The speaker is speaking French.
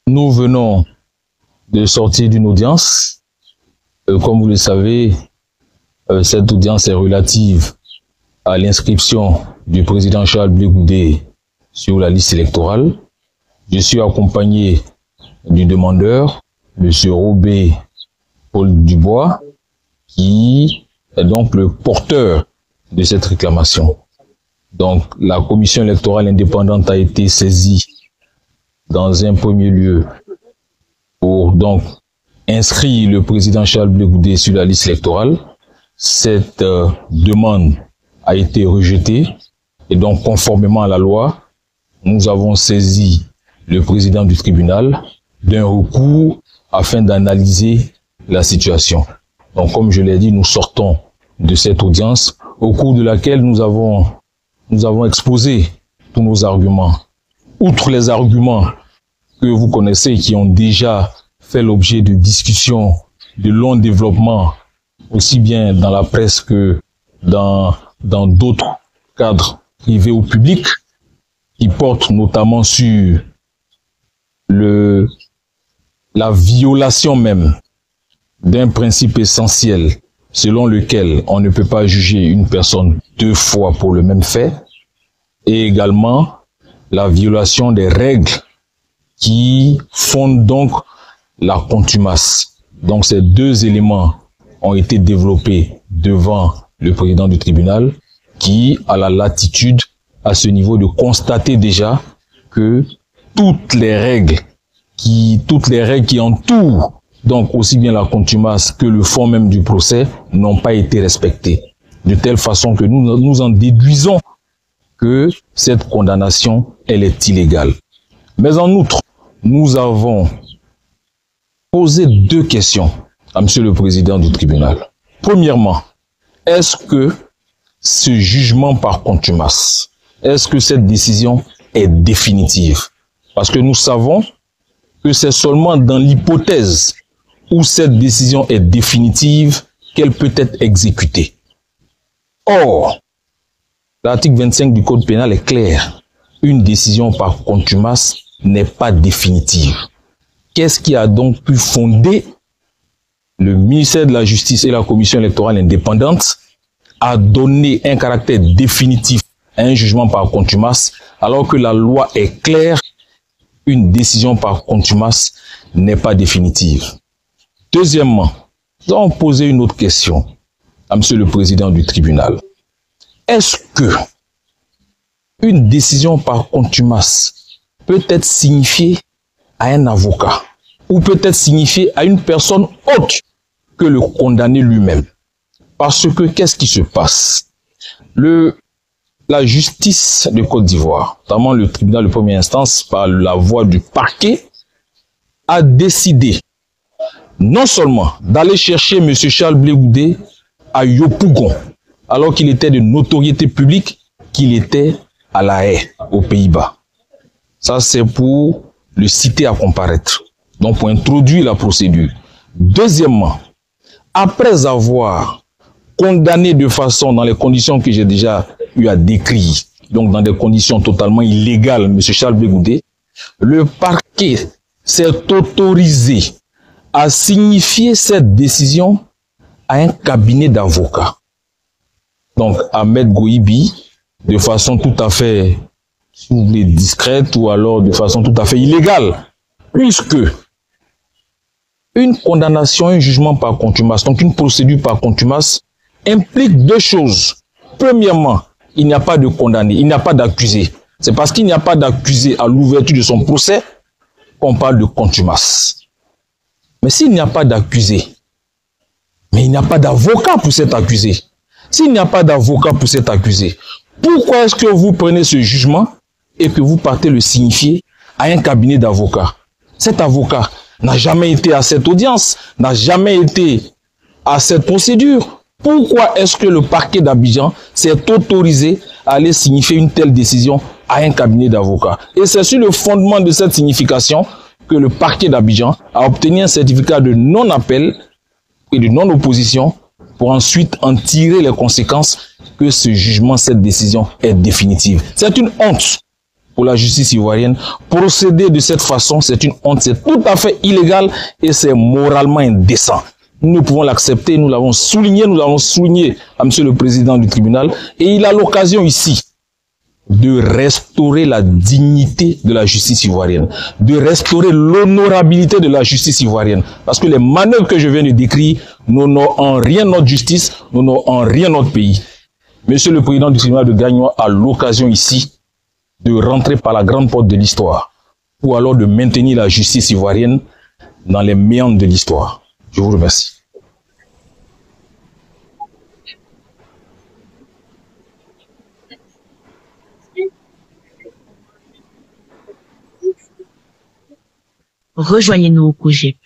Nous venons de sortir d'une audience. Comme vous le savez, cette audience est relative à l'inscription du président Charles Blé Goudé sur la liste électorale. Je suis accompagné du demandeur, M. Robé Paul Dubois, qui est donc le porteur de cette réclamation. Donc, la commission électorale indépendante a été saisie dans un premier lieu pour donc inscrire le président Charles Blé Goudé sur la liste électorale. Cette demande a été rejetée et donc, conformément à la loi, nous avons saisi le président du tribunal d'un recours afin d'analyser la situation. Donc, comme je l'ai dit, nous sortons de cette audience au cours de laquelle nous avons exposé tous nos arguments. Outre les arguments que vous connaissez, qui ont déjà fait l'objet de discussions de long développement, aussi bien dans la presse que dans d'autres cadres privés ou publics, qui portent notamment sur la violation même d'un principe essentiel selon lequel on ne peut pas juger une personne deux fois pour le même fait, et également la violation des règles qui fondent donc la contumace. Donc ces deux éléments ont été développés devant le président du tribunal, qui a la latitude à ce niveau de constater déjà que toutes les règles qui entourent donc aussi bien la contumace que le fond même du procès n'ont pas été respectées. De telle façon que nous en déduisons que cette condamnation, elle est illégale. Mais en outre, nous avons posé deux questions à Monsieur le Président du tribunal. Premièrement, est-ce que ce jugement par contumace, est-ce que cette décision est définitive? Parce que nous savons que c'est seulement dans l'hypothèse où cette décision est définitive qu'elle peut être exécutée. Or, l'article 25 du Code pénal est clair. Une décision par contumace n'est pas définitive. Qu'est-ce qui a donc pu fonder le ministère de la Justice et la Commission électorale indépendante à donner un caractère définitif à un jugement par contumace, alors que la loi est claire, une décision par contumace n'est pas définitive? Deuxièmement, nous avons posé une autre question à Monsieur le Président du tribunal. Est-ce que une décision par contumace peut être signifiée à un avocat ou peut être signifiée à une personne autre que le condamné lui-même? Parce que qu'est-ce qui se passe? La justice de Côte d'Ivoire, notamment le tribunal de première instance par la voie du parquet, a décidé non seulement d'aller chercher M. Charles Blé Goudé à Yopougon, alors qu'il était de notoriété publique, qu'il était à La Haye, aux Pays-Bas. Ça, c'est pour le citer à comparaître, donc pour introduire la procédure. Deuxièmement, après avoir condamné de façon, dans les conditions que j'ai déjà eu à décrire, donc dans des conditions totalement illégales, M. Charles Blé Goudé, le parquet s'est autorisé à signifier cette décision à un cabinet d'avocats. Donc, Ahmed Goïbi, de façon tout à fait, si vous voulez, discrète ou alors de façon tout à fait illégale, puisque une condamnation, un jugement par contumace, donc une procédure par contumace, implique deux choses. Premièrement, il n'y a pas de condamné, il n'y a pas d'accusé. C'est parce qu'il n'y a pas d'accusé à l'ouverture de son procès qu'on parle de contumace. Mais s'il n'y a pas d'accusé, mais il n'y a pas d'avocat pour cet accusé, s'il n'y a pas d'avocat pour cet accusé, pourquoi est-ce que vous prenez ce jugement et que vous partez le signifier à un cabinet d'avocats? Cet avocat n'a jamais été à cette audience, n'a jamais été à cette procédure. Pourquoi est-ce que le parquet d'Abidjan s'est autorisé à aller signifier une telle décision à un cabinet d'avocats? Et c'est sur le fondement de cette signification que le parquet d'Abidjan a obtenu un certificat de non-appel et de non-opposition pour ensuite en tirer les conséquences que ce jugement, cette décision est définitive. C'est une honte pour pour la justice ivoirienne. Procéder de cette façon, c'est une honte, c'est tout à fait illégal et c'est moralement indécent. Nous ne pouvons l'accepter, nous l'avons souligné à monsieur le président du tribunal et il a l'occasion ici de restaurer la dignité de la justice ivoirienne, de restaurer l'honorabilité de la justice ivoirienne. Parce que les manœuvres que je viens de décrire n'honorent en rien notre justice, n'honorent en rien notre pays. Monsieur le président du tribunal de Gagnoa a l'occasion ici de rentrer par la grande porte de l'histoire ou alors de maintenir la justice ivoirienne dans les méandres de l'histoire. Je vous remercie. Rejoignez-nous au projet.